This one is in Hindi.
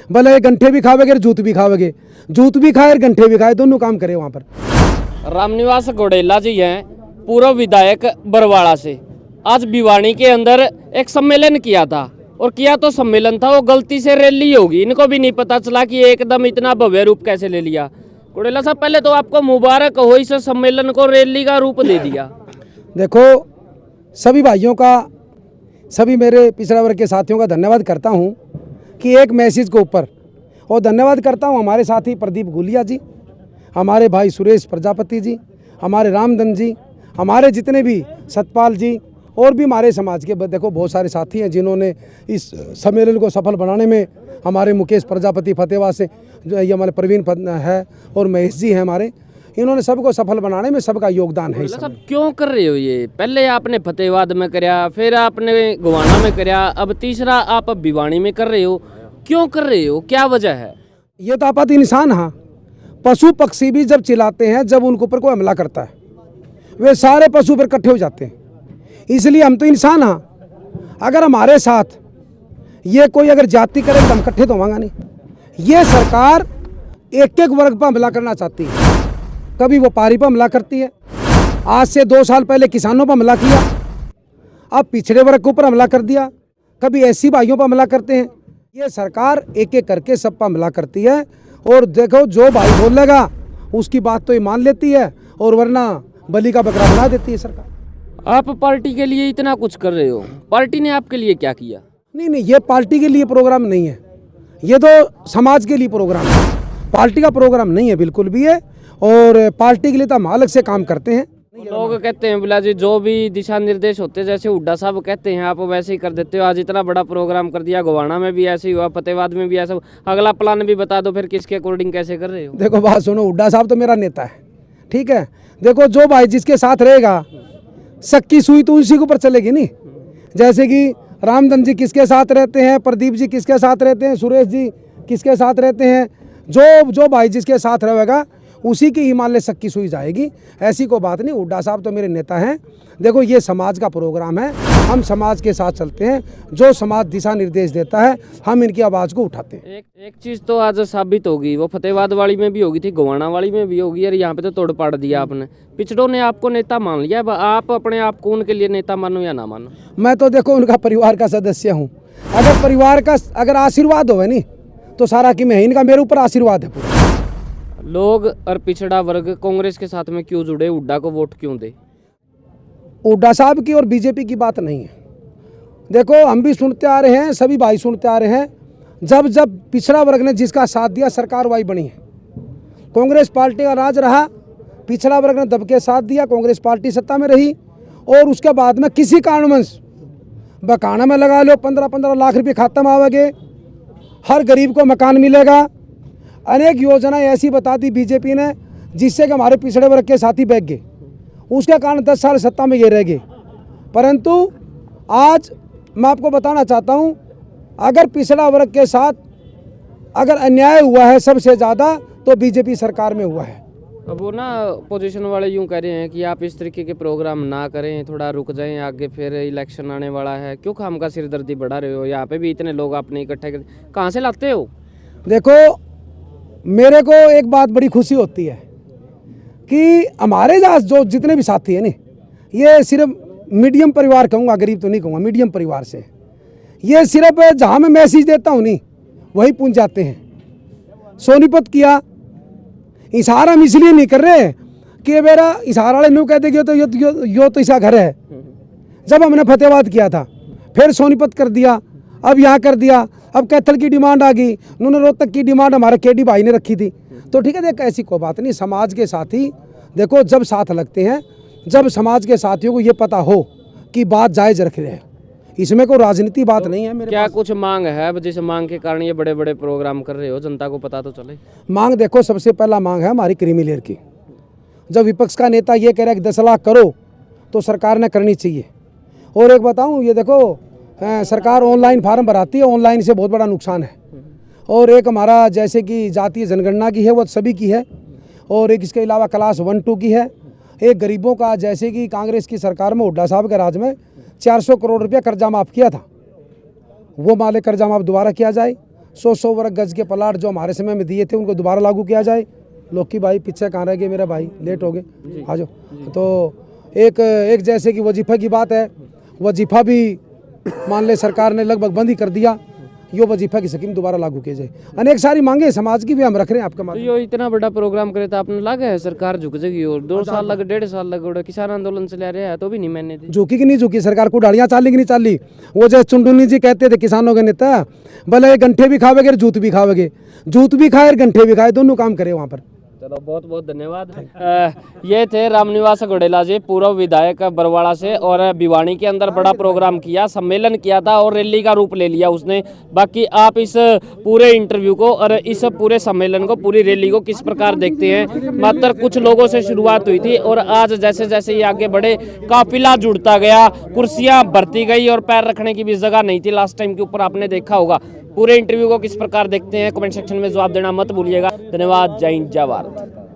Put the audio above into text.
भले गंठे भी खावेगे जूत भी खावेगे, जूत भी खाए और गंठे भी खाए, दोनों काम करे वहाँ पर। रामनिवास घोड़ेला जी हैं पूर्व विधायक बरवाड़ा से। आज भिवानी के अंदर एक सम्मेलन किया था, और किया तो सम्मेलन था, वो गलती से रैली होगी, इनको भी नहीं पता चला कि एकदम इतना भव्य रूप कैसे ले लिया। घोड़ेला साहब, पहले तो आपको मुबारक हो, इस सम्मेलन को रैली का रूप दे दिया। देखो, सभी भाइयों का, सभी मेरे पिछड़ा वर्ग के साथियों का धन्यवाद करता हूं कि एक मैसेज के ऊपर, और धन्यवाद करता हूं हमारे साथी प्रदीप गुलिया जी, हमारे भाई सुरेश प्रजापति जी, हमारे रामधन जी, हमारे जितने भी सतपाल जी, और भी हमारे समाज के देखो बहुत सारे साथी हैं जिन्होंने इस सम्मेलन को सफल बनाने में, हमारे मुकेश प्रजापति फतेहबाद से, जो ये हमारे प्रवीण है, और महेश जी हैं हमारे, इन्होंने सबको सफल बनाने में सबका योगदान है। सब क्यों कर रहे हो ये? पहले आपने फतेहबाद में कराया, फिर आपने गोवाना में कराया, अब तीसरा आप भिवानी में कर रहे हो, क्यों कर रहे हो, क्या वजह है? ये तो आपात इंसान, हाँ, पशु पक्षी भी जब चिल्लाते हैं, जब उनके ऊपर कोई हमला करता है, वे सारे पशु पर इकट्ठे हो जाते हैं। इसलिए हम तो इंसान, हाँ, अगर हमारे साथ ये कोई अगर जाति करे तो हम इकट्ठे तो होंगे नहीं। ये सरकार एक एक वर्ग पर हमला करना चाहती है, कभी व्यापारी पर हमला करती है, आज से 2 साल पहले किसानों पर हमला किया, अब पिछड़े वर्ग के ऊपर हमला कर दिया, कभी ऐसी भाइयों पर हमला करते हैं। ये सरकार एक एक करके सब पर हमला करती है, और देखो जो भाई बोलेगा उसकी बात तो ये मान लेती है, और वरना बलि का बकरा बना देती है सरकार। आप पार्टी के लिए इतना कुछ कर रहे हो, पार्टी ने आपके लिए क्या किया? नहीं, ये पार्टी के लिए प्रोग्राम नहीं है, ये तो समाज के लिए प्रोग्राम है, पार्टी का प्रोग्राम नहीं है बिल्कुल भी है, और पार्टी के लिए तो हम अलग से काम करते हैं। लोग कहते हैं बिला जी, जो भी दिशा निर्देश होते हैं, जैसे हुड्डा साहब कहते हैं आप वैसे ही कर देते हो। आज इतना बड़ा प्रोग्राम कर दिया, गोवाना में भी ऐसे ही हुआ, फतेहबाद में भी ऐसा, अगला प्लान भी बता दो फिर किसके अकॉर्डिंग कैसे कर रहे हो? देखो बात सुनो, हुड्डा साहब तो मेरा नेता है, ठीक है, देखो जो भाई जिसके साथ रहेगा, सक्की सुई तो उसी के ऊपर चलेगी नहीं। जैसे कि रामधन जी किसके साथ रहते हैं, प्रदीप जी किसके साथ रहते हैं, सुरेश जी किसके साथ रहते हैं, जो भाई जिसके साथ रहेगा उसी की हिमालय सक्की सुई जाएगी, ऐसी कोई बात नहीं। हुड्डा साहब तो मेरे नेता हैं। देखो ये समाज का प्रोग्राम है, हम समाज के साथ चलते हैं, जो समाज दिशा निर्देश देता है हम इनकी आवाज़ को उठाते हैं। एक चीज़ तो आज साबित होगी, वो फतेहबाद वाली में भी होगी थी, गोवाना वाली में भी होगी, और यहाँ पे तो तोड़ पाड़ दिया आपने। पिछड़ों ने आपको नेता मान लिया, आप अपने आप को उनके लिए नेता मानो या ना मानो? मैं तो देखो उनका परिवार का सदस्य हूँ, अगर परिवार का अगर आशीर्वाद हो नहीं तो सारा कि मैं, इनका मेरे ऊपर आशीर्वाद है पूरा। लोग और पिछड़ा वर्ग कांग्रेस के साथ में क्यों जुड़े, हुड्डा को वोट क्यों दे? हुड्डा साहब की और बीजेपी की बात नहीं है। देखो हम भी सुनते आ रहे हैं, सभी भाई सुनते आ रहे हैं, जब जब पिछड़ा वर्ग ने जिसका साथ दिया सरकार वही बनी है। कांग्रेस पार्टी का राज रहा, पिछड़ा वर्ग ने दबके साथ दिया, कांग्रेस पार्टी सत्ता में रही, और उसके बाद में किसी कारणवश बकाना में लगा लो 15-15 लाख रुपये खाता में आवेंगे, हर गरीब को मकान मिलेगा, अनेक योजनाएं ऐसी बता दी बीजेपी ने जिससे कि हमारे पिछड़े वर्ग के साथी बैठ गए, उसके कारण 10 साल सत्ता में ये रह गए। परंतु आज मैं आपको बताना चाहता हूं, अगर पिछड़ा वर्ग के साथ अगर अन्याय हुआ है सबसे ज़्यादा तो बीजेपी सरकार में हुआ है। अब वो ना पोजीशन वाले यूं कह रहे हैं कि आप इस तरीके के प्रोग्राम ना करें, थोड़ा रुक जाएं, आगे फिर इलेक्शन आने वाला है, क्यों खाम का सिरदर्दी बढ़ा रहे हो? यहाँ पे भी इतने लोग आपने इकट्ठे कर, कहाँ से लाते हो? देखो मेरे को एक बात बड़ी खुशी होती है कि हमारे यहाँ जो जितने भी साथी हैं ना, ये सिर्फ मीडियम परिवार कहूँगा, गरीब तो नहीं कहूँगा, मीडियम परिवार से, ये सिर्फ जहाँ मैं मैसेज देता हूँ नहीं वही पहुँच जाते हैं। सोनीपत किया, इशारा हम इसलिए नहीं कर रहे कि मेरा इशारा वाले लोग कहते कि यो तो इसका घर है। जब हमने फतेहबाद किया था, फिर सोनीपत कर दिया, अब यहाँ कर दिया, अब कैथल की डिमांड आ गई, उन्होंने रोहतक की डिमांड हमारे केडी भाई ने रखी थी। तो ठीक है, देख ऐसी कोई बात नहीं, समाज के साथी देखो जब साथ लगते हैं, जब समाज के साथियों को ये पता हो कि बात जायज़ रख रहे हैं, इसमें कोई राजनीति बात नहीं है। मेरे क्या कुछ मांग है जिस मांग के कारण ये बड़े बड़े प्रोग्राम कर रहे हो, जनता को पता तो चले? मांग देखो, सबसे पहला मांग है हमारी क्रीमी लेयर की। जब विपक्ष का नेता ये कह रहा है कि 10 लाख करो तो सरकार ने करनी चाहिए। और एक बताऊं, ये देखो सरकार ऑनलाइन फार्म भराती है, ऑनलाइन से बहुत बड़ा नुकसान है। और एक हमारा जैसे कि जातीय जनगणना की है वो सभी की है, और एक इसके अलावा क्लास 1-2 की है। एक गरीबों का जैसे कि कांग्रेस की सरकार में हुड्डा साहब के राज में 400 करोड़ रुपया कर्जा माफ़ किया था, वो माले कर्जा माफ़ दोबारा किया जाए। 100 वर्ग गज के प्लाट जो हमारे समय में दिए थे उनको दोबारा लागू किया जाए। लोकी भाई पीछे कहाँ रह गए मेरा भाई, लेट हो गए, आ जाओ। तो एक जैसे कि वजीफा की बात है, वजीफा भी मान ले सरकार ने लगभग बंद ही कर दिया, यो वजीफा की स्कीम दोबारा लागू की जाए। अनेक सारी मांगे समाज की भी हम रख रहे हैं आपका तो माध्यम। यो इतना बड़ा प्रोग्राम करे तो आपने लगा है सरकार झुक जाएगी, और 2 साल लगे, 1.5 साल लगे, किसान आंदोलन चला रहा है तो भी नहीं मैंने दी। झुकी कि नहीं झुकी सरकार को, डालियाँ चाली कि नहीं चाली। वो जैसे चुंडुनी जी कहते थे किसानों के नेता, भले गंठे भी खावेगे जूत भी खावेगे, जूत भी खाए और गंठे भी खाए, दोनों काम करे वहाँ पर। चलो बहुत बहुत धन्यवाद। ये थे रामनिवास घोड़ेला जी, पूर्व विधायक बरवाड़ा से, और भिवानी के अंदर बड़ा प्रोग्राम किया, सम्मेलन किया था और रैली का रूप ले लिया उसने। बाकी आप इस पूरे इंटरव्यू को और इस पूरे सम्मेलन को, पूरी रैली को किस प्रकार देखते हैं? मात्र कुछ लोगों से शुरुआत हुई थी और आज जैसे जैसे ये आगे बढ़े काफिला जुड़ता गया, कुर्सियां भरती गई और पैर रखने की भी जगह नहीं थी लास्ट टाइम के ऊपर, आपने देखा होगा। पूरे इंटरव्यू को किस प्रकार देखते हैं कमेंट सेक्शन में जवाब देना मत भूलिएगा। धन्यवाद। जय हिंद, जय भारत।